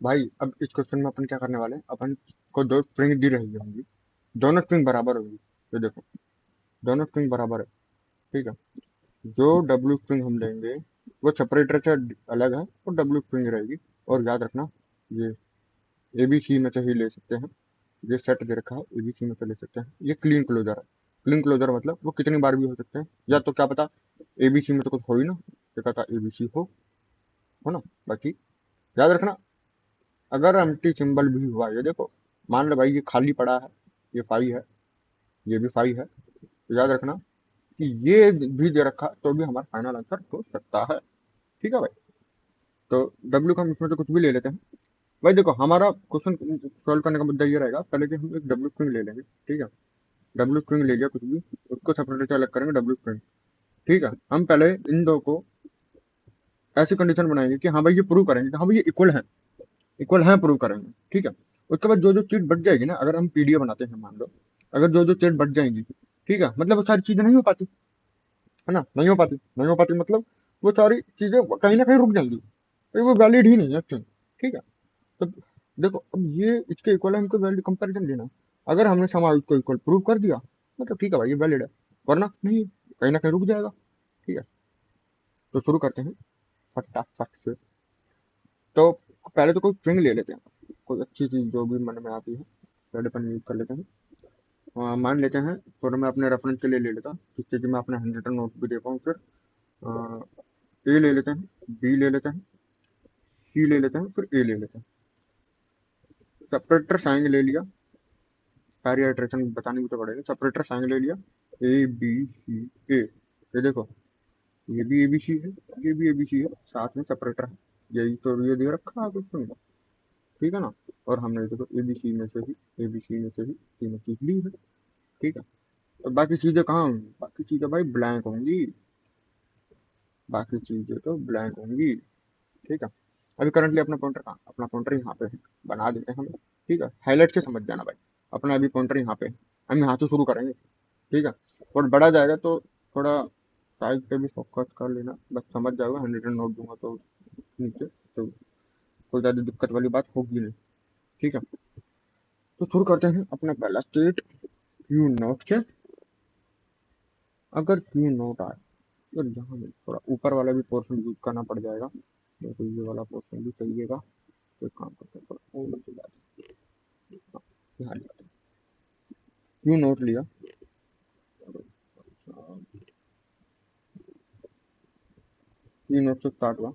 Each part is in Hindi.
भाई अब इस क्वेश्चन में अपन क्या करने वाले हैं, अपन को दो स्ट्रिंग दी रही होंगी, दोनों स्ट्रिंग बराबर होगी। तो देखो दोनों स्ट्रिंग बराबर है, ठीक है। जो डब्ल्यू स्ट्रिंग हम लेंगे वो सेपरेटर से अलग है और डब्ल्यू स्ट्रिंग रहेगी। और याद रखना, ये एबीसी में से ही ले सकते हैं। ये सेट दे रखा है, एबीसी में से ले सकते हैं। ये क्लीन क्लोजर है। क्लीन क्लोजर मतलब वो कितनी बार भी हो सकते हैं, या तो क्या पता एबीसी में तो कुछ हो ही ना, क्या कहता एबीसी हो ना। बाकी याद रखना, अगर एम्प्टी सिंबल भी हुआ, ये देखो मान लो भाई ये खाली पड़ा है, ये फाई है, ये भी फाई है, तो याद रखना कि ये भी दे रखा तो भी हमारा फाइनल आंसर हो सकता है। ठीक है भाई। तो डब्ल्यू का हम इसमें से कुछ भी ले लेते हैं। भाई देखो हमारा क्वेश्चन सॉल्व करने का मुद्दा ये रहेगा, पहले कि हम एक डब्ल्यू स्ट्रिंग ले लेंगे, ठीक है। डब्ल्यू स्ट्रिंग ले लिया कुछ भी, उसको सेपरेट से अलग करेंगे डब्ल्यू स्ट्रिंग, ठीक है। हम पहले इन दो को ऐसी कंडीशन बनाएंगे कि हाँ भाई ये प्रूव करेंगे कि हाँ भाई ये इक्वल है प्रूव करेंगे, ठीक है। उसके बाद जो जो चीज बच जाएगी ना, अगर हम पीडीएफ बनाते हैं मान लो, अगर जो जो चीज बच जाएंगी, ठीक है, मतलब वो सारी चीजें नहीं हो पाती, है ना, नहीं हो पाती मतलब वो सारी चीजें कहीं ना कहीं रुक जाएंगी, तो वो वैलिड ही नहीं है एक्चुअली, ठीक है। तो देखो अब ये इसके इक्वल है, हमको वैल्यू कंपैरिजन लेना है। अगर हमने समाज को इक्वल प्रूव कर दिया मतलब ठीक है भाई ये वैलिड है, वरना नहीं, कहीं ना कहीं रुक जाएगा, ठीक है। तो शुरू करते हैं फटाफट से। तो पहले तो कोई स्ट्रिंग ले लेते हैं, कोई अच्छी चीज जो भी मन में आती है, पहले अपन यूज कर लेते हैं। मान लेते हैं, थोड़ा मैं अपने रेफरेंस के लिए ले लेता हूँ, जिससे कि मैं अपने हैंड रिटन नोट भी दे पाऊँ फिर। ए ले लेते हैं, बी ले लेते हैं, सी ले लेते हैं, फिर ए ले लेते हैं। सेपरेटर साइन ले लिया, सारी आइटरेशन बतानी भी तो पड़ेगी। सेपरेटर साइन ले लिया, ए बी सी ए, ये देखो ये भी एबीसी है, ये भी एबीसी है, साथ में सेपरेटर है, यही तो ये दे रखा है क्वेश्चन में, ठीक है ना। और हमने देखो एबीसी में से ही, एबीसी में से ही तीनों चीज ली है, ठीक है। तो बाकी चीजें कहाँ होंगी, बाकी चीजें भाई ब्लैंक होंगी, बाकी चीजें तो ब्लैंक होंगी, ठीक है। अभी करंटली अपना पॉइंटर कहाँ, अपना पॉइंटर यहाँ पे है, बना देते हैं हम, ठीक है। हाईलाइट से समझ जाना भाई, अपना अभी पॉइंटर यहाँ पे है, हम यहाँ से शुरू करेंगे, ठीक है। और बढ़ा जाएगा तो थोड़ा साइज पे भी फोकस कर लेना, बस समझ जाओगे, हैंड रिटन नोट दूंगा तो नीचे, तो कोई ज़्यादा दिक्कत वाली बात होगी नहीं, ठीक है। तो शुरू करते हैं अपना पहला स्टेट क्यू नोट से। अगर क्यू नोट आए तो यहाँ में थोड़ा ऊपर वाला भी पोर्शन यूज करना पड़ जाएगा, तो ये वाला पोर्शन भी चाहिएगा। तो एक काम करते हैं, थोड़ा और नीचे जाते हैं, हाँ, यहाँ जाते हैं। क्यू नोट लिया, क्यू नोट से स्टार्ट हुआ।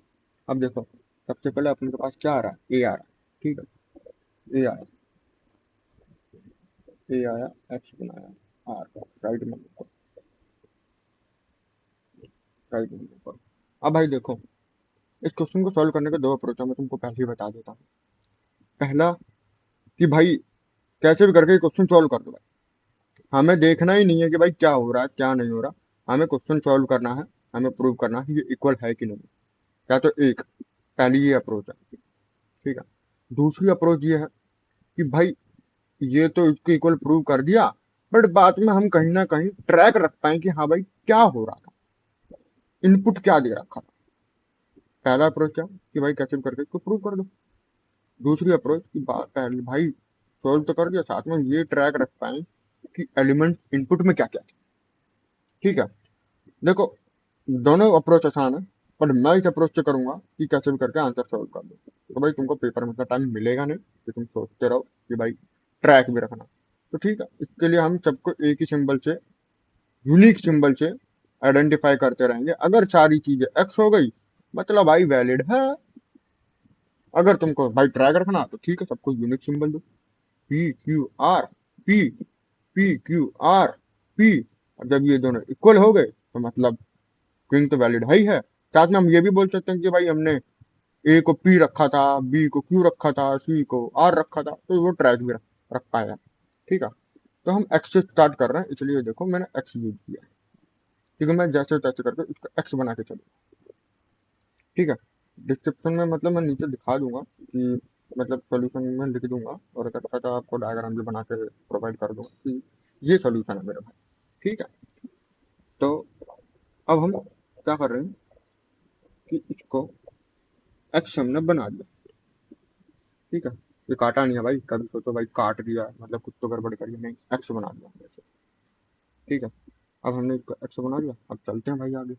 अब देखो सबसे पहले अपने के पास क्या आ रहा है, ए आ रहा है, ठीक है। ए आया, ए आया, एक्स बनाया, आर का राइट में लिखो, राइट में लिखो। अब भाई देखो इस क्वेश्चन को सॉल्व करने के दो अप्रोच है, मैं तुमको पहले ही बता देता हूँ। पहला कि भाई कैसे भी करके क्वेश्चन सॉल्व कर दो भाई, हमें देखना ही नहीं है कि भाई क्या हो रहा है क्या नहीं हो रहा, हमें क्वेश्चन सॉल्व करना है, हमें प्रूव करना है ये इक्वल है कि नहीं। या तो एक, पहली ये अप्रोच है, ठीक है। दूसरी अप्रोच ये है कि भाई ये तो इसको इक्वल प्रूव कर दिया, बट बाद में हम कहीं ना कहीं ट्रैक रख पाए कि हाँ भाई क्या हो रहा था, इनपुट क्या दे रखा था। पहला अप्रोच क्या कि भाई कैसे भी करके इसको प्रूव कर दो। दूसरी अप्रोच की बात पहले भाई सॉल्व तो कर दिया, साथ में ये ट्रैक रख पाए कि एलिमेंट इनपुट में क्या क्या थे, ठीक है। देखो दोनों अप्रोच आसान है, पर मैं इस अप्रोच से करूंगा कि कैसे भी करके आंसर सॉल्व कर दो, तो भाई तुमको पेपर में इतना टाइम मिलेगा नहीं कि तुम सोचते रहो कि भाई ट्रैक भी रखना। तो ठीक है, इसके लिए हम सबको एक ही सिंबल से, यूनिक सिंबल से आइडेंटिफाई करते रहेंगे। अगर सारी चीजें एक्स हो गई मतलब भाई वैलिड है, अगर तुमको भाई ट्रैक रखना तो ठीक है, सबको यूनिक सिंबल दो, P Q R, P, P Q R, P. और जब ये दोनों इक्वल हो गए तो मतलब स्ट्रिंग तो वैलिड है ही है। साथ में हम ये भी बोल सकते हैं कि भाई हमने ए को पी रखा था, बी को क्यू रखा था, सी को आर रखा था, तो वो ट्रैक भी रख पाएगा, ठीक है। तो हम एक्स से स्टार्ट कर रहे हैं, इसलिए देखो मैंने एक्स यूज किया, क्योंकि मैं जैसे तैसे करके इसको एक्स बना के चलूँ, ठीक है। डिस्क्रिप्शन में मतलब मैं नीचे दिखा दूंगा कि मतलब सॉल्यूशन में लिख दूंगा, और अगर अच्छा तो आपको डायग्राम भी बना के प्रोवाइड कर दूंगा कि ये सॉल्यूशन है मेरे भाई, ठीक है। तो अब हम क्या कर रहे हैं कि इसको एक्स हमने बना दिया, ठीक है। ये काटा नहीं है भाई, कभी सोचो भाई काट दिया मतलब कुछ तो गड़बड़ करिए, नहीं एक्स बना दिया हमने इसे। ठीक है। अब हमने एक्स बना दिया, अब चलते हैं भाई आगे।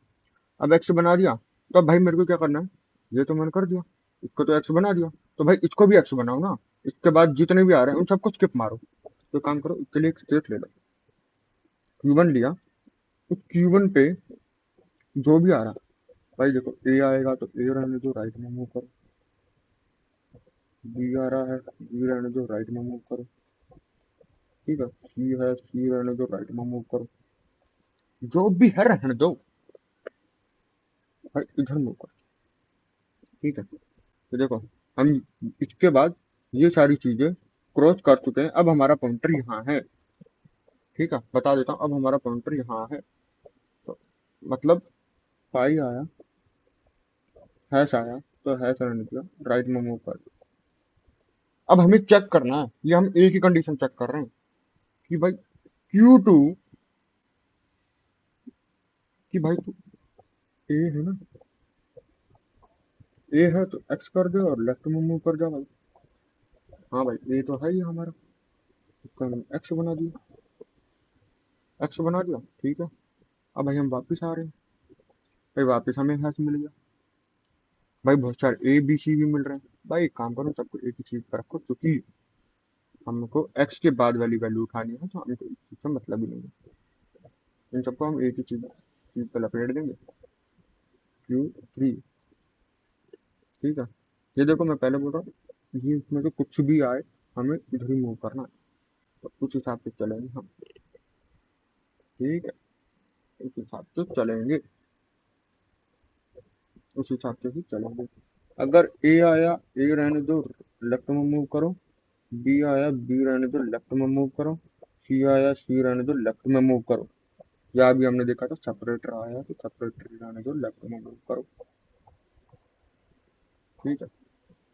अब एक्स बना दिया, तो अब भाई मेरे को क्या करना है, ये तो मैंने कर दिया, इसको तो एक्स बना दिया, तो भाई इसको भी एक्स बनाओ ना। इसके बाद जितने भी आ रहे हैं उन सबको स्किप मारो। तो काम करो, इसके लिए एक स्टेट ले लो। Q1 लिया, तो Q1 पे जो भी आ रहा, भाई देखो ए आएगा तो ए रहने दो, राइट में मूव करो। बी आ रहा है, बी रहने दो, राइट में मूव करो। ठीक है, सी है, सी रहने दो, राइट में मूव करो। जो भी है रहने दो, भाई इधर मूव करो। ठीक है। तो देखो, हम इसके बाद ये सारी चीजें क्रॉस कर चुके हैं, अब हमारा पॉइंटर यहाँ है। ठीक है, बता देता हूँ, अब हमारा पॉइंटर यहाँ है। तो मतलब फाई आया, हैश आया, तो हैश रहने दिया, राइट में मूव कर। अब हमें चेक करना है, ये हम एक ही कंडीशन चेक कर रहे हैं कि भाई Q2, कि भाई तू ए है ना, ए है तो एक्स कर दे और लेफ्ट में मूव कर जा भाई। हाँ भाई, ए तो है ही हमारा, इसको हम एक्स बना दिया, एक्स बना दिया। ठीक है। अब भाई हम वापस आ रहे हैं, भाई वापस हमें हैश मिल गया। भाई बहुत सारे ए बी सी भी मिल रहे हैं। भाई एक काम करो, सबको एक ही चीज पर रखो, क्योंकि हमको एक्स के बाद वाली वैल्यू उठानी है, तो हमको इस चीज से मतलब ही नहीं है। इन सबको हम एक ही चीज चीज पर लपेट देंगे, Q3। ठीक है। ये देखो मैं पहले बोल रहा हूँ, ये इसमें से कुछ भी आए हमें इधर ही मूव करना है, तो उस हिसाब से चलेंगे हम। ठीक है, उस हिसाब से चलेंगे, उस हिसाब से ही चलेंगे। अगर ए आया, ए रहने दो, लेफ्ट में मूव करो। बी आया, बी रहने दो, लेफ्ट में मूव करो। सी आया, सी रहने दो, लेफ्ट में मूव करो। या अभी हमने देखा था सेपरेटर आया, तो सेपरेटर रहने दो, लेफ्ट में मूव करो। ठीक है।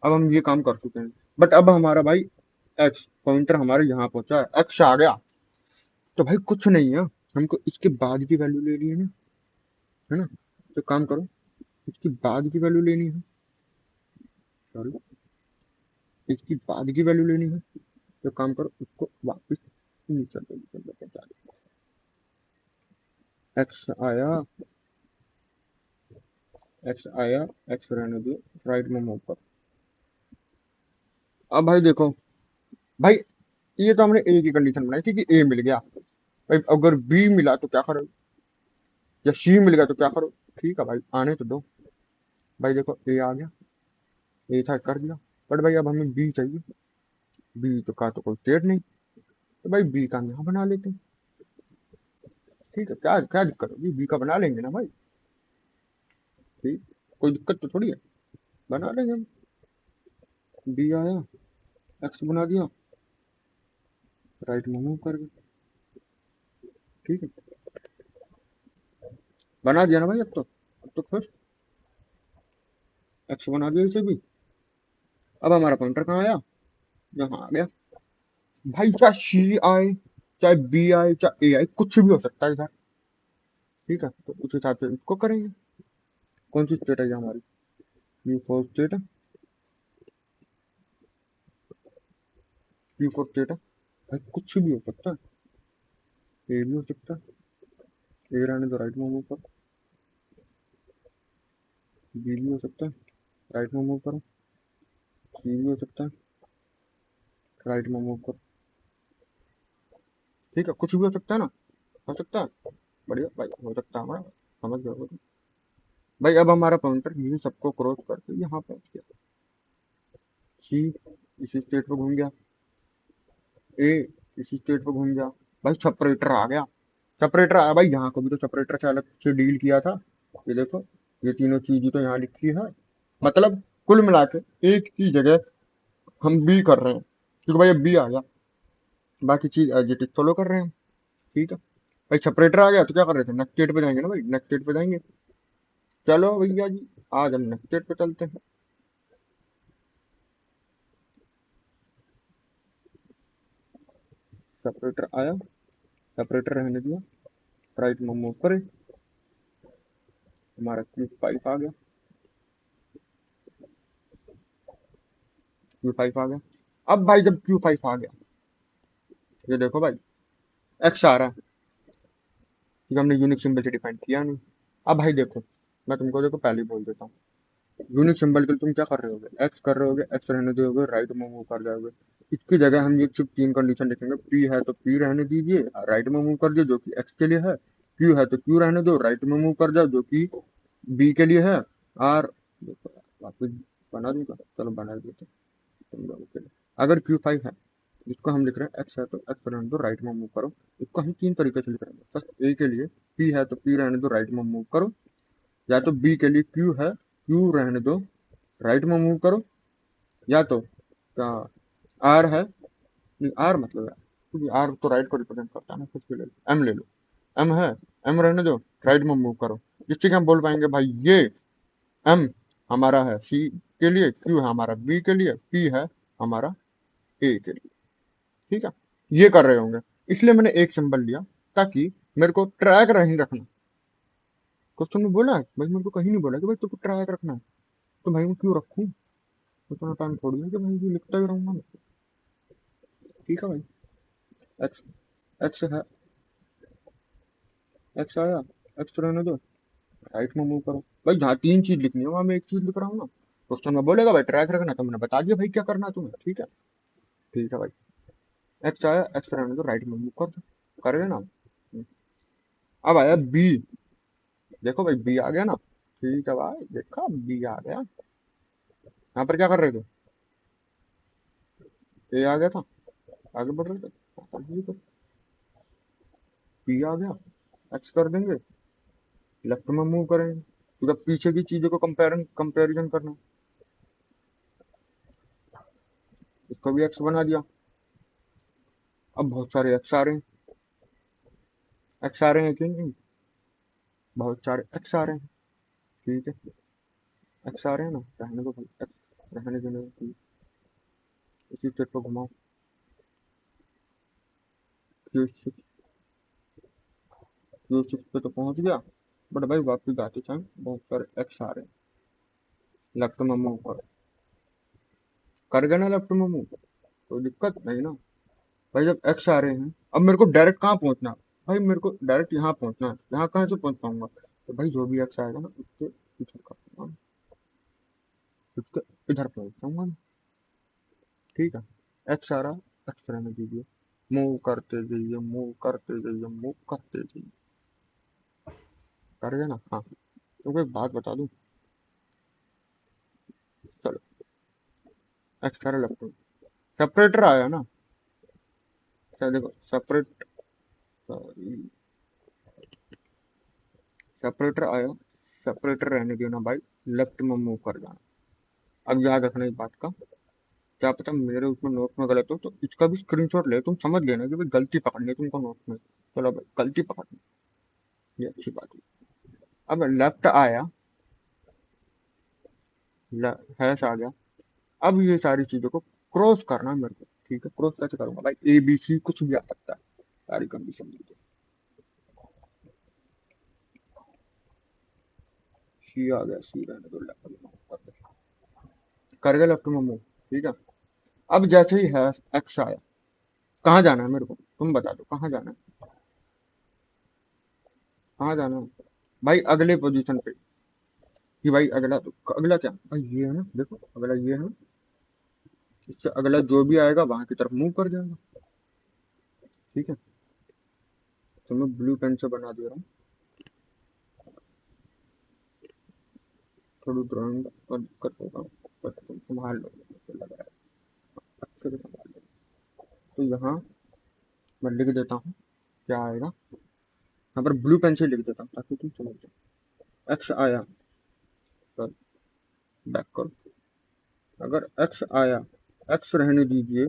अब हम ये काम कर चुके हैं, बट अब हमारा भाई एक्स पॉइंटर हमारे यहाँ पहुंचा है, एक्स आ गया। तो भाई कुछ नहीं है, हमको इसके बाद की वैल्यू लेनी है ना, है ना। तो काम करो, इसकी बाद की वैल्यू लेनी है, सॉरी, इसकी बाद की वैल्यू लेनी है। तो काम करो, इसको वापस नीचे पहुंचा दो। एक्स आया, एक्स आया, एक्स रहने दो, राइट में मूव करो। अब भाई देखो, भाई ये तो हमने ए की कंडीशन बनाई थी कि ए मिल गया। भाई अगर बी मिला तो क्या करो, या सी मिल गया तो क्या करो। ठीक है भाई, आने तो दो। भाई देखो ए आ गया, ए था कर दिया, बट भाई अब हमें बी चाहिए। बी तो का तो कोई स्टेट नहीं, तो भाई बी का हम यहाँ बना लेते हैं। ठीक है, क्या क्या दिक्कत होगी, बी का बना लेंगे ना भाई। ठीक, कोई दिक्कत तो थोड़ी है, बना लेंगे हम। बी आया, एक्स बना दिया, राइट में मूव कर गए। ठीक है, बना दिया ना भाई, अब तो खुश, एक्स बना दिया इसे भी। अब हमारा पॉइंटर कहाँ आया, यहाँ आ गया। भाई चाहे सी आए, चाहे बी आए, चाहे ए आए, कुछ भी हो सकता है इधर। ठीक है, तो उस हिसाब से इसको करेंगे। कौन सी स्टेट है ये हमारी, Q4 स्टेट है, Q4 स्टेट है। भाई कुछ भी हो सकता है, ए भी हो सकता है, ए रहने दो, राइट में मूव करो। बी भी हो सकता है, राइट में मूव करो। सी भी हो सकता है, राइट में मूव करो। ठीक है, कुछ भी हो सकता है ना, हो सकता है। बढ़िया भाई, हो सकता है हमारा, समझ गए हो तुम। भाई अब हमारा पॉइंटर ये सबको क्रॉस करके यहाँ पहुंच गया। सी इसी स्टेट पे घूम गया, ए इसी स्टेट पे घूम गया। भाई सेपरेटर आ गया, सेपरेटर आया भाई, यहाँ को भी तो सेपरेटर से अलग से डील किया था। ये देखो, ये तीनों चीज तो यहाँ लिखी है। मतलब कुल मिला के एक की जगह हम बी कर रहे हैं, क्योंकि भाई अब बी आ गया, बाकी चीज एज इट इज फॉलो कर रहे हैं। ठीक है। भाई सेपरेटर आ गया तो क्या कर रहे थे, नेक्स्ट स्टेट पे जाएंगे ना भाई, नेक्स्ट स्टेट पे जाएंगे। चलो भैया जी, आज हम नेक्स्ट स्टेट पे चलते हैं। सेपरेटर आया, सेपरेटर रहने दिया, राइट में मूव करे, हमारा Q5 आ गया। Q5 आ गया। अब भाई जब Q5 आ गया, ये देखो भाई, X आ रहा है, क्योंकि हमने यूनिक सिंबल से डिफाइन किया नहीं। अब भाई देखो, मैं तुमको देखो पहले ही बोल देता हूँ, यूनिक सिंबल के लिए तुम क्या कर रहे होगे, एक्स कर रहे होगे, एक्स रहने दोगे, राइट में मूव कर जाओगे। इसकी जगह हम ये सिर्फ तीन कंडीशन लिखेंगे, पी है तो पी रहने दीजिए, राइट में मूव कर दिए जो कि एक्स के लिए है, क्यू है तो क्यू रहने दो, राइट में मूव कर जाओ जो कि बी के लिए है। और देखो वापिस बना दूंगा, चलो बना देते तुम लोगों के लिए। अगर Q5 है, जिसको हम लिख रहे हैं एक्स है तो एक्स रहने दो, राइट में मूव करो। इसको हम तीन तरीके से लिख रहे हैं। फर्स्ट ए के लिए पी है तो पी रहने दो, राइट में मूव करो। या तो बी के लिए क्यू है, क्यू रहने दो, राइट में मूव करो। या तो क्या, आर है, नहीं आर मतलब है, क्योंकि आर तो राइट को रिप्रेजेंट करता है ना, कुछ भी ले लो, एम ले लो, एम है, एम रहने दो, राइट में मूव करो। जिससे कि हम बोल पाएंगे भाई ये एम हमारा है सी के लिए, क्यू है हमारा बी के लिए, पी है हमारा ए के लिए। ठीक है, ये कर रहे होंगे, इसलिए मैंने एक सिंबल लिया, ताकि मेरे को ट्रैक नहीं रखना। क्वेश्चन में बोला है भाई, मेरे को कहीं नहीं बोला कि भाई तुमको ट्रैक रखना है, तो भाई मैं क्यों रखूँ, उतना टाइम थोड़ी है कि भाई ये लिखता ही रहूंगा मैं। ठीक है भाई, एक्स, एक्स है, एक्स आया, एक्स रहने दो, राइट में मूव करो। भाई जहाँ तीन चीज लिखनी है वहां मैं एक चीज लिख रहा हूँ ना। क्वेश्चन में बोलेगा भाई ट्रैक रखना, तो मैंने बता दिया भाई क्या करना है तुम्हें। ठीक है, ठीक है भाई, एक्स आया, एक्स रहने दो, राइट में मूव कर दो, कर गए ना। अब आया बी, देखो भाई बी आ गया ना। ठीक है भाई, देखा बी आ गया। यहाँ पर क्या कर रहे थे, ए आ गया था, आगे बढ़ रहे थे, बी आ गया, एक्स कर देंगे, लेफ्ट में मूव करेंगे, क्योंकि पीछे की चीजों को कंपेरिजन करना। इसको भी एक्स बना दिया। अब बहुत सारे एक्स आ रहे हैं, एक्स आ रहे हैं कि नहीं, बहुत सारे एक्स आ रहे हैं। ठीक है, एक्स आ रहे हैं ना, रहने दो भाई, एक्स रहने देने दो, इसी स्टेट पर घुमाओ। Q6, Q6 पे तो पहुंच गया, बट भाई वापिस आते टाइम बहुत सारे एक्स आ रहे हैं, लेफ्ट में मूव कर गए ना, लेफ्ट में मूव, कोई दिक्कत नहीं ना। भाई जब एक्स आ रहे हैं, अब मेरे को डायरेक्ट कहाँ पहुंचना है? भाई मेरे को डायरेक्ट यहाँ पहुंचना है, यहाँ कहाँ से पहुंच पाऊंगा? तो भाई जो भी एक्स आएगा ना उसके इधर का पहुंचूंगा, उसके इधर पहुंच जाऊंगा मैं। ठीक है, एक्स आ रहा है, एक्स रहने दीजिए, मूव करते जाइए, मूव करते जाइए, मूव करते जाइए, कर गए ना। हाँ, तुमको एक बात बता दूं, चलो, एक्स आ रहा लेफ्ट में, सेपरेटर आया ना, अच्छा देखो सेपरेट, सेपरेटर आया, सेपरेटर रहने दियो ना भाई, लेफ्ट में मूव कर जाना। अब याद रखना इस बात का, क्या पता मेरे उसमें नोट में गलत हो, तो इसका भी स्क्रीनशॉट ले, तुम समझ लेना कि भाई गलती पकड़नी है तुमको नोट में। चलो भाई गलती पकड़नी, ये अच्छी बात है। अब लेफ्ट आया, हैश आ गया। अब ये सारी चीजों को क्रॉस करना है मेरे को। ठीक है, क्रॉस कैसे करूंगा भाई, ए बी सी कुछ भी आ सकता है, सारी कंडीशन दी सी आ गया, सी रहने दो, लेफ्ट में कर गया, लेफ्ट में मूव। ठीक है, अब जैसे ही है एक्स आया, कहाँ जाना है मेरे को, तुम बता दो कहाँ जाना है, कहाँ जाना है भाई, अगले पोजीशन पे। कि भाई अगला तो अगला क्या भाई, ये है ना, देखो अगला ये है, इससे अगला जो भी आएगा वहां की तरफ मूव कर जाएगा। ठीक है, तो मैं ब्लू पेन से बना दे रहा हूँ, थोड़ी ड्राइंग का दिक्कत होगा, बट तुम संभाल लो, मुझे लग रहा है अच्छे से संभाल लो। तो यहाँ मैं लिख देता हूँ क्या आएगा, यहाँ पर ब्लू पेन से लिख देता हूँ ताकि तुम समझ जाओ। एक्स आया, तो बैक करो, अगर एक्स आया, एक्स रहने दीजिए,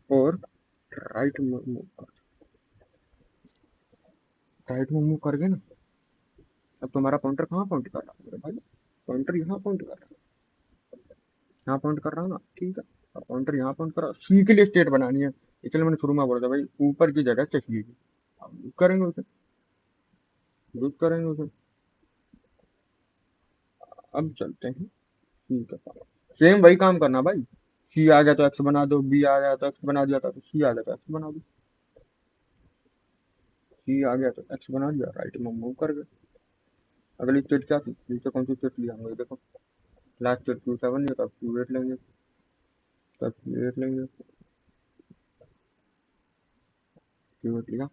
और राइट में मूव कर, राइट में मूव कर गए ना। अब तुम्हारा पॉइंटर कहाँ पॉइंट कर रहा है मेरे भाई, पॉइंटर यहाँ पॉइंट कर रहा है, यहाँ पॉइंट कर रहा है ना। ठीक है, अब पॉइंटर यहाँ पॉइंट कर रहा है, सी के लिए स्टेट बनानी है, इसलिए मैंने शुरू में बोला था भाई ऊपर की जगह चाहिए, अब यूज करेंगे उसे, यूज करेंगे उसे। अब चलते हैं, ठीक है, सेम वही काम करना भाई, सी आ गया तो एक्स बना दो, बी आ गया तो एक्स बना दिया था, तो सी आ गया तो एक्स बना दो। सी आ गया तो एक्स बना दिया, राइट में मूव कर गए। अगली स्टेट क्या थी, नीचे कौन सी स्टेट लिया हमने, देखो लास्ट स्टेट क्यू सेवन है, तो अब क्यू एट लेंगे, तो अब क्यू एट लेंगे, क्यू एट लिया।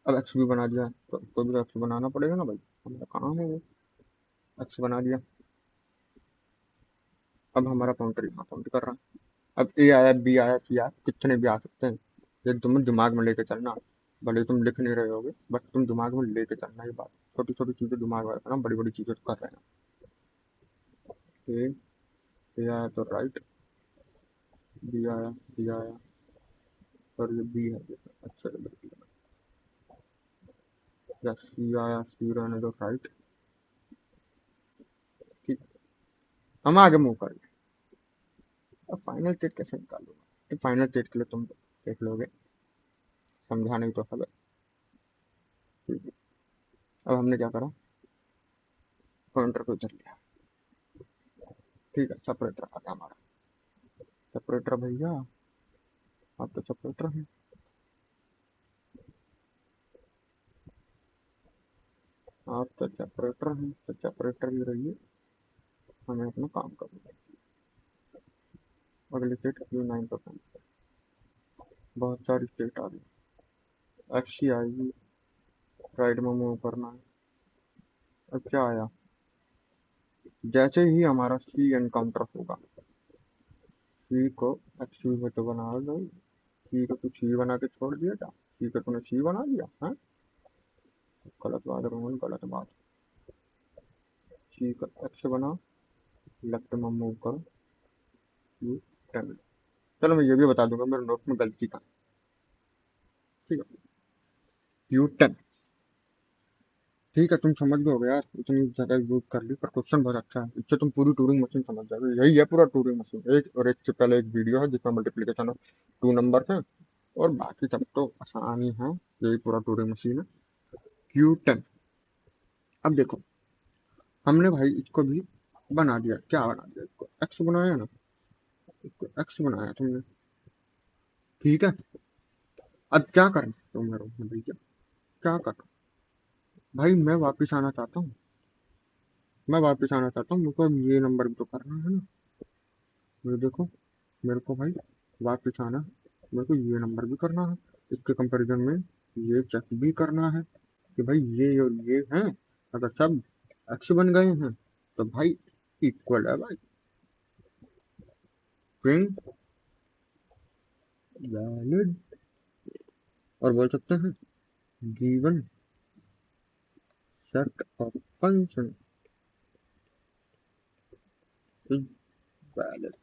अब एक्स भी बना दिया, तो भी एक्स बनाना पड़ेगा ना भाई, हमारा काम है वो। एक्स बना दिया। अब हमारा काउंटर यहाँ काउंट कर रहा है। अब ए आया, बी आया, सी आया, कितने भी आ सकते हैं। ये तुम दिमाग में लेके चलना, भले तुम लिख नहीं रहे होगे, बट तुम दिमाग में लेके चलना ये बात। छोटी छोटी चीजें दिमाग में रखना, बड़ी बड़ी चीजें तो कर रहे हैं। ए आया तो राइट, बी आया, सी आया, और ये बी है, ये अच्छा या सी आया, सी रहने दो राइट। ठीक, हम आगे मूव कर। अब फाइनल स्टेट कैसे निकालूंगा, तो फाइनल स्टेट के लिए तुम देख लोगे, समझा नहीं तो खबर। ठीक है। अब हमने क्या करा, काउंटर को इधर लिया। ठीक है, सेपरेटर आ गया हमारा। सेपरेटर भैया, आप तो सेपरेटर हैं, आप तो सेपरेटर हैं, तो सेपरेटर भी रहिए, हमें अपना काम करना है। अगली स्टेट क्यू नाइन पर, बहुत सारी स्टेट आ गई। एक्सी आएगी, राइट में मूव करना है। अब क्या आया, जैसे ही हमारा सी एनकाउंटर होगा, सी को एक्सी में तो बना दो। सी को तू सी बना के छोड़ दिया क्या, सी को तूने सी बना दिया है, गलत बात रोहन, गलत बात। सी का एक्स बना, लेफ्ट में मूव करो, यू टेन। चलो मैं ये भी बता दूंगा मेरे नोट में गलती का। ठीक है, यू टेन। ठीक है, तुम समझ गए हो यार, इतनी जगह यूज कर ली, पर क्वेश्चन बहुत अच्छा है, इससे तुम पूरी टूरिंग मशीन समझ जाओगे। यही है पूरा टूरिंग मशीन। एक और एक से पहले एक वीडियो है जिसमें मल्टीप्लीकेशन ऑफ टू नंबर है, और बाकी सब तो आसान ही है। यही पूरा टूरिंग मशीन है, क्यू टेन। अब देखो, हमने भाई इसको भी बना दिया, क्या बना दिया, इसको एक्स बनाया ना, इसको एक्स बनाया तुमने। ठीक है, अब क्या करना तुम मेरे को भैया, क्या करना। भाई मैं वापिस आना चाहता हूँ, मैं वापिस आना चाहता हूँ, मुझको अब ये नंबर भी तो करना है ना। ये देखो, मेरे को भाई वापिस आना है, मेरे को ये नंबर भी करना है, इसके कंपैरिजन में ये चेक भी करना है कि भाई ये और ये हैं, अगर सब एक्स बन गए हैं तो भाई इक्वल है भाई, प्रिंट वैलिड। और बोल सकते हैं given set of function is valid.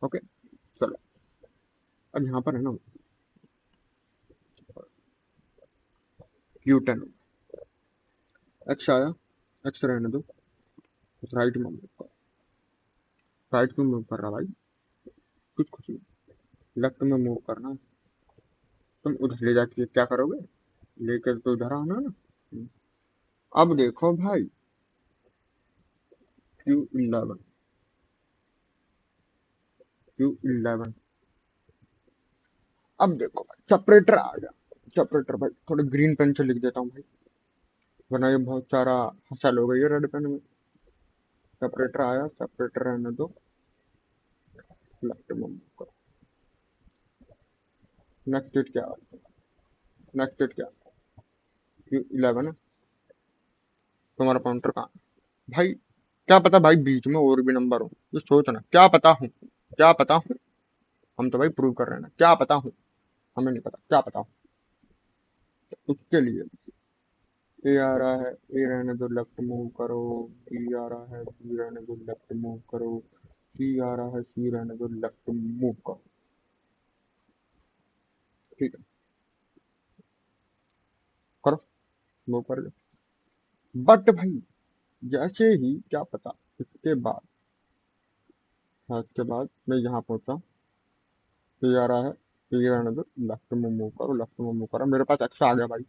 Okay, चलो अब यहाँ पर है ना, क्यू टेन, एक्स आया, एक्स रहने दो, राइट में मूव कर, राइट क्यों मूव कर रहा भाई, कुछ नहीं, लेफ्ट में मूव करना है। तुम उधर ले जाके क्या करोगे, लेकर तो उधर आना ना। अब देखो भाई, क्यू इलेवन, क्यू इलेवन। अब देखो भाई, सेपरेटर आ गया। सेपरेटर भाई थोड़े ग्रीन पेन से लिख देता हूँ भाई, वरना ये बहुत सारा हसल हो गई है रेड पेन में। सेपरेटर आया, सेपरेटर रहने दो, लेफ्ट में मूव करो। नेक्स्ट डेट क्या, नेक्स्ट डेट क्या, क्यू इलेवन है। तुम्हारा काउंटर कहाँ है? भाई क्या पता भाई बीच में और भी नंबर हो, ये सोचना, क्या पता हूँ, क्या पता हूँ। हम तो भाई प्रूव कर रहे हैं ना, क्या पता हूँ, हमें नहीं पता, क्या पता हूँ। उसके लिए ए आ रहा है, ए रहने दो, लेफ्ट मूव करो। बी आ रहा है, बी रहने दो, लेफ्ट मूव करो। सी आ रहा है, सी रहने दो, लेफ्ट मूव करो। ठीक है, करो, मूव कर लो। बट भाई जैसे ही क्या पता, इसके बाद, हाँ इसके बाद मैं यहाँ पहुंचा, ए आ रहा है, ए रहने दो, लेफ्ट में मूव करो, लेफ्ट में मूव करो, मेरे पास एक्स आ गया भाई,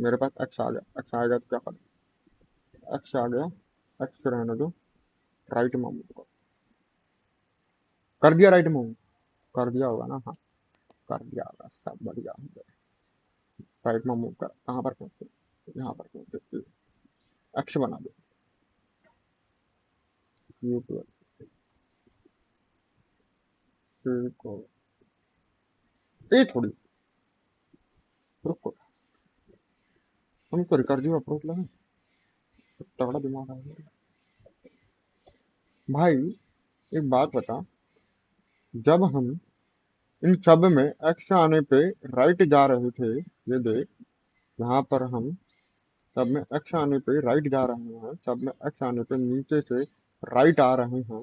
मेरे पास एक्स आ गया, एक्स आ गया तो क्या करो, एक्स आ गया, एक्स रहने दो, राइट में मूव करो। कर दिया राइट मूव, कर दिया होगा ना, हाँ कर दिया होगा, सब बढ़िया। राइट में मूव कर, कहाँ पर पहुंचे, यहाँ पर पहुंचे, एक्स बना दो, यू टू को, ये थोड़ी, रुको, हम तो रिकर्सिव अप्रोच लगे, तगड़ा दिमाग आ गया भाई। एक बात बता, जब हम इन सब में एक्स आने पे राइट जा रहे थे, ये देख, यहाँ पर हम सब में एक्स आने पे राइट जा रहे हैं, सब में एक्स आने पे नीचे से राइट आ रहे हैं,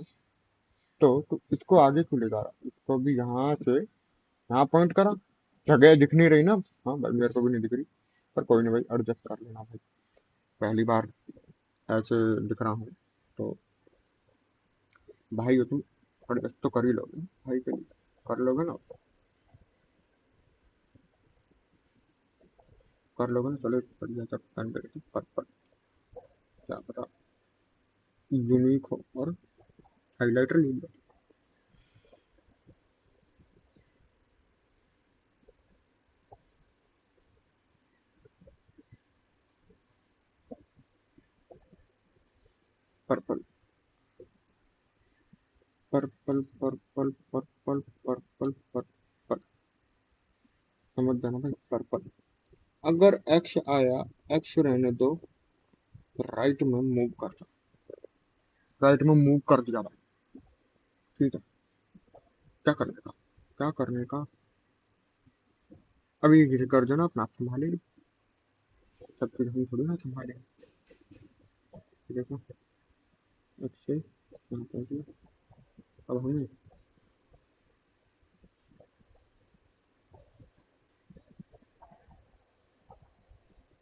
तो इसको आगे क्यों ले जा रहा, इसको भी यहाँ से यहाँ पॉइंट करा, जगह दिख नहीं रही ना। हाँ भाई मेरे को भी नहीं दिख रही, पर कोई नहीं भाई, एडजस्ट कर लेना भाई, पहली बार ऐसे दिख रहा हूँ तो। भाई हो तुम, एडजस्ट तो कर ही लोगे भाई के लिए, कर लोगे ना, कर लोगे ना, चलो बढ़िया, सब पेन पे पर क्या पता यूनिक हो, और हाईलाइटर ले लो। Purple purple purple purple purple purple, समझ जाना भाई, पर्पल। अगर एक्स आया, एक्स रहने दो, राइट में मूव कर जा, राइट में मूव कर दिया भाई, ठीक है। क्या करने का, क्या करने का, अभी ये कर जो ना अपना आप संभालेगी, सब चीज हम थोड़ी ना संभालेंगे। देखो अच्छे यहाँ पहुंच गए। अब हमें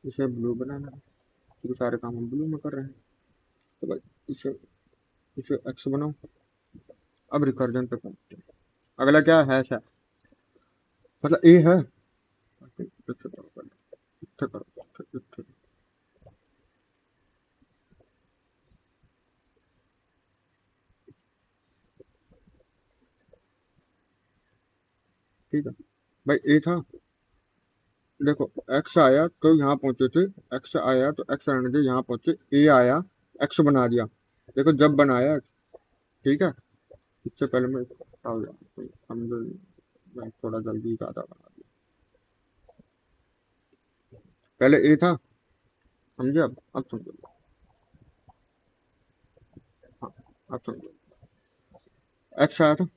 इसे ब्लू बनाना है, क्योंकि सारे काम हम ब्लू में कर रहे हैं, तो भाई इसे इसे एक्स बनाओ। अब रिकर्जन पे पहुंचते हैं, अगला क्या है, मतलब ए है, इसे करो पहले, इसे करो, इसे, ठीक है भाई, ए था, देखो एक्स आया तो यहाँ पहुंचे थे, एक्स आया तो एक्स रहने दे, यहाँ पहुंचे, ए आया, एक्स बना दिया, देखो जब बनाया, ठीक है। इससे पहले मैं हटा गया, तो समझो, मैं थोड़ा जल्दी ज्यादा बना दिया, पहले ए था, समझे, अब समझो, हाँ अब समझो, एक्स आया था,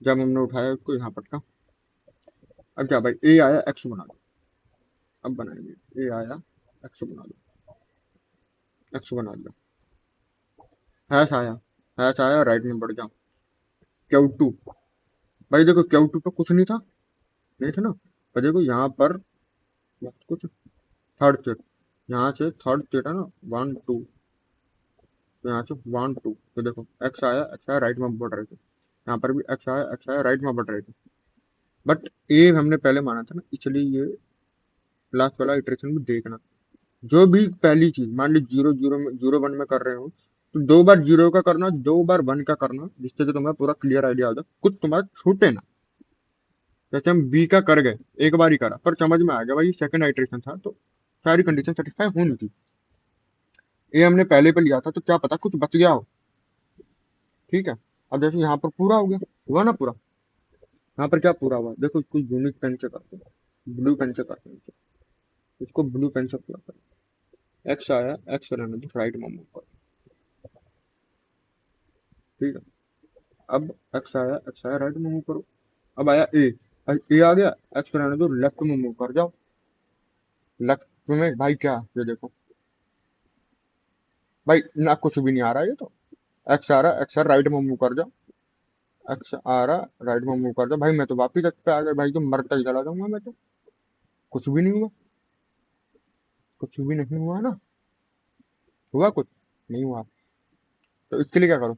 जब हमने उठाया उसको यहाँ पटका, अब क्या भाई, ए आया एक्स बना दो, अब बनाएंगे, ए आया एक्स बना दो, एक्स बना दिया, हैश आया, राइट में बढ़ जाओ, क्यू टू, भाई देखो क्यू टू पे कुछ नहीं था, नहीं था ना, और देखो यहाँ पर बहुत कुछ, थर्ड स्टेट, यहाँ से थर्ड स्टेट है ना, वन टू, तो यहाँ से वन टू, तो देखो एक्स आया राइट में बढ़ रहे थे, यहाँ पर भी एक्स आया राइट में बढ़ रहे थे, बट ए हमने पहले माना था ना, इसलिए ये लास्ट वाला इटरेशन भी देखना, जो भी पहली चीज मान ली जीरो जीरो में, जीरो वन में कर रहे हो, तो दो बार जीरो का करना, दो बार वन का करना, जिससे कि तुम्हें पूरा क्लियर आइडिया हो जाए, कुछ तुम्हारा छूटे ना। जैसे हम बी का कर गए, एक बार ही करा, पर समझ में आ गया भाई सेकंड आइटरेशन था, तो सारी कंडीशन सेटिस्फाई होनी थी। ये हमने पहले पे लिया था, तो क्या पता कुछ बच गया हो, ठीक है। अब जैसे यहाँ पर पूरा हो गया, हुआ ना पूरा, यहाँ पर क्या पूरा हुआ, देखो इसको यूनिक पेन से करते हैं, ब्लू पेन से करते हैं इसको ब्लू पेन से पूरा करते हैं, एक्स आया एक्स रहने दो, राइट में मूव करो, ठीक है। अब एक्स आया राइट में मूव करो, अब आया ए, ए आ गया, एक्स रहने दो, लेफ्ट में मूव कर जाओ, लेफ्ट में भाई क्या, ये देखो भाई, ना कुछ भी नहीं आ रहा है, ये तो एक्स आ रहा, एक्स आ रहा, राइट में मूव कर जाओ, एक्स आ रहा राइट में मूव कर जाओ, भाई मैं तो वापिस एक्स पे आ गया भाई, तो मरता ही चला जाऊंगा मैं तो, कुछ भी नहीं हुआ, कुछ भी नहीं हुआ ना, हुआ कुछ नहीं हुआ, तो इसके लिए क्या करो,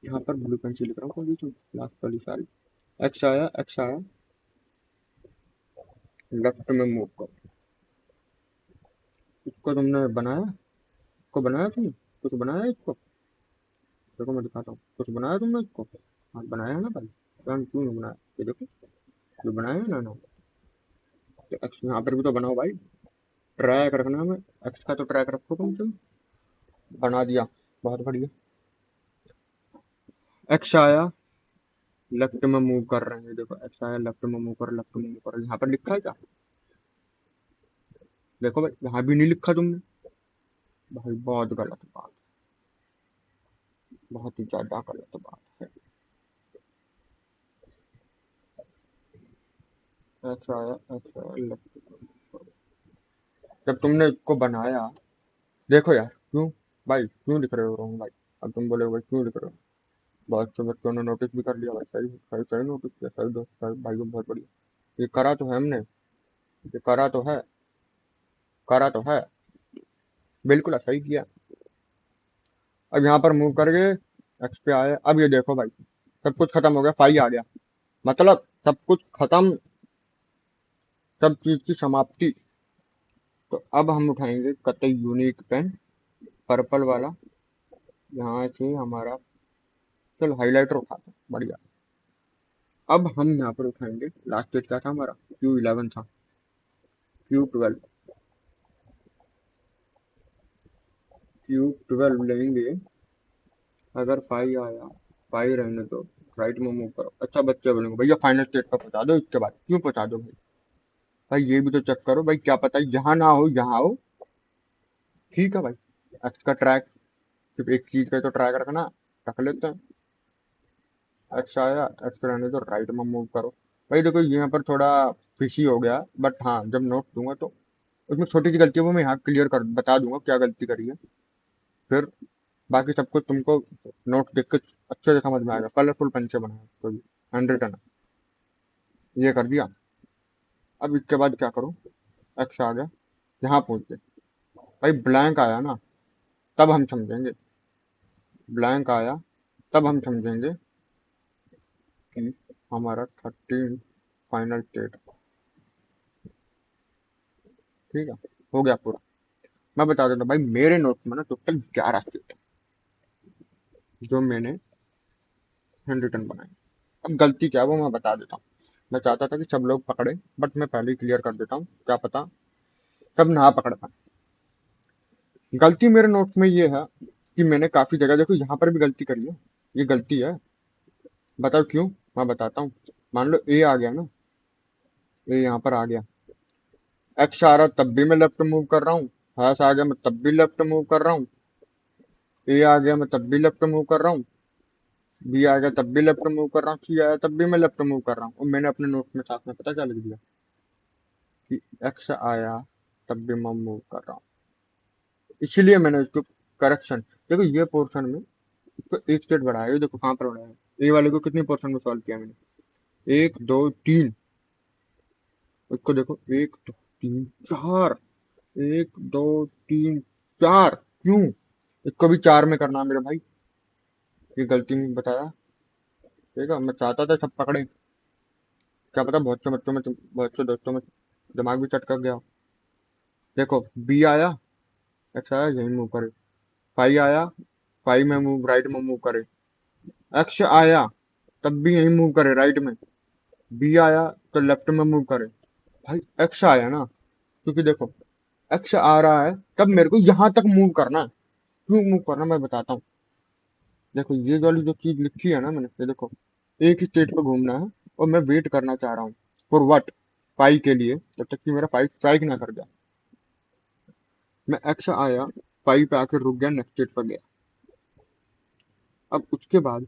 यहाँ पर ब्लू पेन से लिख रहा हूँ बीच में, लास्ट वाली सारी, एक्स आया लेफ्ट में मूव करो, इसको तुमने बनाया, इसको बनाया तुमने, कुछ बनाया इसको, देखो मैं दिखाता हूँ, कुछ बनाया तुमने इसको? हाँ बनाया है ना भाई, तो क्यों नहीं बनाया? ये देखो, जो बनाया है ना, तो एक्स यहाँ पर भी तो बनाओ भाई। ट्रैक रखना हमें, एक्स का तो ट्रैक रखो कम से कम। बना दिया, बहुत बढ़िया। एक्स आया, लेफ्ट में मूव कर रहे हैं, देखो एक्स आया लेफ्ट में मूव कर, लेफ्ट में मूव कर, यहाँ पर लिखा है क्या? देखो भाई, यहाँ भी नहीं लिखा तुमने। भाई बहुत गलत बात, बहुत ही ज्यादा गलत बात है। एक्स आया, एक्स आया लेफ्ट। जब तुमने इसको बनाया, देखो यार क्यों, भाई क्यों लिख रहे हो रॉन्ग भाई? अब तुम बोले भाई क्यों लिख रहे हो? बहुत से बच्चों ने नोटिस भी कर लिया भाई, सही सही सही नोटिस किया, सही दोस्त सही भाई को, बहुत बढ़िया। ये करा तो है हमने, ये करा तो है, करा तो है, बिल्कुल सही किया। अब यहाँ पर मूव करके एक्स पे आए, अब ये देखो भाई, सब कुछ खत्म हो गया, फाइव आ गया, मतलब सब कुछ खत्म, सब चीज की समाप्ति। तो अब हम उठाएंगे कतई यूनिक पेन, पर्पल वाला, यहाँ से हमारा, चल हाइलाइटर उठाते हैं, बढ़िया। अब हम यहाँ पर उठाएंगे, लास्ट डेट क्या था हमारा? Q11 था, Q12, Q12 लेंगे। अगर फाइव आया, फाइव रहने दो, राइट में मूव करो। अच्छा बच्चे बोलेंगे भैया फाइनल स्टेट पर पहुंचा दो, इसके बाद क्यों पहुंचा दो भाई? भाई ये भी तो चेक करो भाई, क्या पता यहाँ ना हो यहाँ हो। ठीक है भाई, एक्स का ट्रैक, सिर्फ एक चीज का तो ट्रैक रखना, रख लेते हैं। एक्स आया, एक्स रहने दो, राइट में मूव करो। भाई देखो यहाँ पर थोड़ा फिशी हो गया, बट हाँ जब नोट दूंगा तो उसमें छोटी सी गलती है, वो मैं यहाँ क्लियर कर बता दूंगा क्या गलती करी है। फिर बाकी सब कुछ तुमको नोट देख के अच्छे से समझ में आएगा। कलरफुल पेन से बनाया तो, हैंड रिटन, ये कर दिया। अब इसके बाद क्या करूँ? एक्स आ गया, यहाँ पहुंच गए। भाई ब्लैंक आया ना, तब हम समझेंगे, ब्लैंक आया तब हम समझेंगे कि हमारा 13 फाइनल स्टेट। ठीक है, हो गया पूरा। मैं बता देता हूँ भाई, मेरे नोट में ना टोटल 11 स्टेट है जो मैंने हैंड रिटन बनाए। अब गलती क्या है वो मैं बता देता हूँ। मैं चाहता था कि सब लोग पकड़े, बट मैं पहले ही क्लियर कर देता हूँ, क्या पता सब ना पकड़ पाए। गलती मेरे नोट्स में ये है कि मैंने काफी जगह, देखो यहाँ पर भी गलती करी है, ये गलती है। बताओ क्यों? मैं बताता हूँ। मान लो ए आ गया ना, ए यहाँ पर आ गया, एक्स आ रहा तब भी मैं लेफ्ट मूव कर रहा हूँ, हैश आ गया मैं तब भी लेफ्ट मूव कर रहा हूँ, ए आ गया मैं तब भी लेफ्ट मूव कर रहा हूँ, बी आ गया तब भी लेफ्ट मूव कर रहा हूँ, सी आया तब भी मैं लेफ्ट मूव कर रहा हूँ। और मैंने अपने नोट में साथ में पता क्या लिख दिया कि एक्स आया तब भी मैं मूव कर रहा हूँ। इसलिए मैंने इसको करेक्शन, देखो ये पोर्शन में इसको एक स्टेट बढ़ाया, ये देखो कहाँ पर बढ़ाया है। ए वाले को कितने पोर्शन में सॉल्व किया मैंने? एक दो तीन, इसको देखो एक दो तीन चार, एक दो तीन चार, क्यों? इसको भी चार में करना मेरे भाई, ये गलती में बताया। ठीक है, मैं चाहता था सब पकड़े, क्या पता बहुत से बच्चों में, बहुत से दोस्तों में दिमाग भी चटक गया। देखो बी आया, एक्स आया यही मूव करे, फाइव आया, फाइव में मूव राइट में मूव करे, एक्स आया तब भी यही मूव करे राइट में, बी आया तो लेफ्ट में मूव करे। भाई एक्स आया ना, क्योंकि देखो एक्स आ रहा है तब मेरे को यहां तक मूव करना है। क्यों मूव करना मैं बताता हूँ। देखो ये वाली जो चीज लिखी है ना मैंने, ये देखो एक ही स्टेट पे घूमना है, और मैं वेट करना चाह रहा हूँ फॉर व्हाट, फाइव के लिए, जब तक कि मेरा फाइव स्ट्राइक ना कर जाए। मैं एक्स आया, फाइव पे आकर रुक गया, नेक्स्ट स्टेट पर गया। अब उसके बाद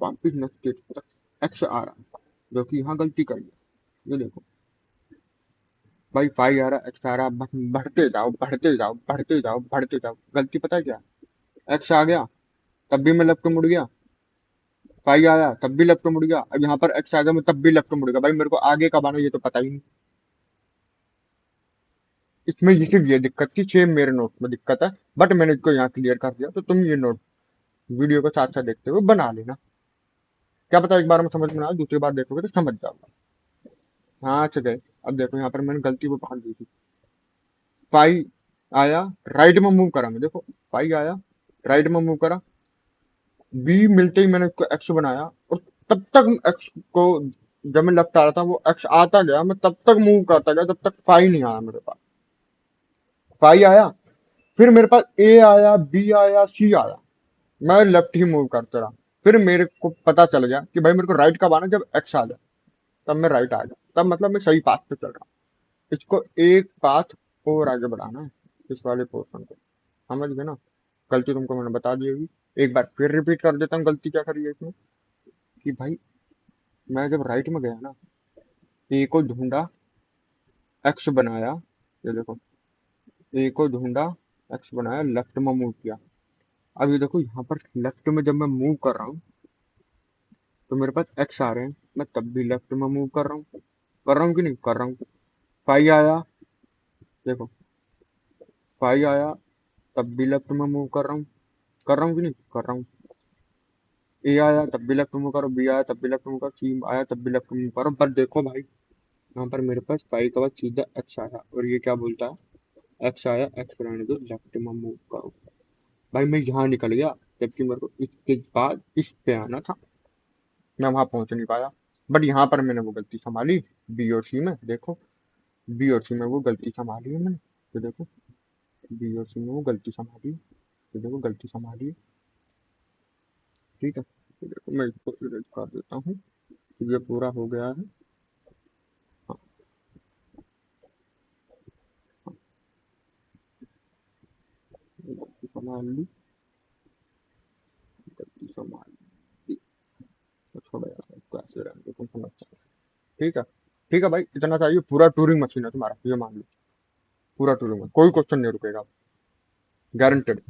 वापिस नेक्स्ट स्टेट तक एक्स आ रहा, जो कि यहाँ गलती कर गया। ये देखो भाई फाइव आ रहा, एक्स आ रहा, बढ़ते जाओ बढ़ते जाओ बढ़ते जाओ बढ़ते जाओ, गलती पता है क्या? एक्स आ गया तब भी मैं लेफ्ट मुड़ गया, फाइव आया तब भी लेफ्ट मुड़ गया, अब यहाँ पर एक्स आ गया मैं तब भी लेफ्ट मुड़ गया। भाई मेरे को आगे कब आना ये तो पता ही नहीं। इसमें ये सिर्फ ये दिक्कत थी, सेम मेरे नोट में दिक्कत है, बट मैंने इसको यहाँ क्लियर कर दिया, तो तुम ये नोट वीडियो को साथ साथ देखते हुए बना लेना। क्या पता एक बार में समझ में ना आए, दूसरी बार देखोगे तो समझ जाओगे। हाँ अच्छा गए। अब देखो यहाँ पर मैंने गलती वो पकड़ दी थी, फाइव आया राइट में मूव करा मैं, देखो फाइव आया राइट में मूव करा, बी मिलते ही मैंने उसको एक्स बनाया, और तब तक एक्स को, जब मैं लेफ्ट आ रहा था वो एक्स आता गया, मैं तब तक मूव करता गया जब तक फाइव नहीं आया मेरे पास। फाइव आया, फिर मेरे पास ए आया, बी आया, सी आया, मैं लेफ्ट ही मूव करते रहा। फिर मेरे को पता चल गया कि भाई मेरे को राइट कब आना, जब एक्स आ जाए तब मैं राइट आ गया, तब मतलब मैं सही पाथ पे चल रहा हूँ। इसको एक पाथ और आगे बढ़ाना है, इस वाले पोर्शन को, समझ गए ना। गलती तुमको मैंने बता दी होगी, एक बार फिर रिपीट कर देता हूँ गलती क्या करी है इसमें। कि भाई मैं जब राइट में गया ना, ए को ढूंढा, एक्स बनाया, ये देखो, ए को ढूंढा, एक्स बनाया, लेफ्ट में मूव किया। अब ये देखो यहाँ पर लेफ्ट में जब मैं मूव कर रहा हूँ तो मेरे पास एक्स आ रहे हैं, मैं तब भी लेफ्ट में मूव कर रहा हूँ, कर रहा हूँ कि नहीं कर रहा हूँ। फाइव आया, देखो, फाइव आया, तब भी लेफ्ट में मूव कर रहा हूँ कि नहीं कर रहा हूँ। ए आया तब भी लेफ्ट मूव करो, बी आया तब भी लेफ्ट मूव करो, सी आया तब भी लेफ्ट मूव करो। पर देखो भाई, यहाँ पर मेरे पास फाइव के बाद सीधा एक्स आया, और ये क्या बोलता है, एक्स आया, एक्स रहने दो, लेफ्ट में मूव करो। भाई मैं यहाँ निकल गया, जबकि मेरे को इसके बाद इस पे आना था, मैं वहां पहुंच नहीं पाया। बट यहाँ पर मैंने वो गलती संभाली, बी और सी में देखो, बी और सी में वो गलती संभाली है मैंने, तो देखो, बी और सी में वो गलती संभाली है, तो देखो गलती संभाली है। ठीक है, तो देखो मैं इसको इरेज कर देता हूँ, तो ये पूरा हो गया है। हाँ, गलती संभाल ली, गलती संभाल ली, तो छोड़ो यार इसको, ऐसे रहने दो, तुम समझ जाओ। ठीक है, ठीक है भाई, इतना चाहिए, पूरा टूरिंग मशीन है तुम्हारा, ये मान लो, पूरा टूरिंग, कोई क्वेश्चन नहीं रुकेगा, गारंटेड।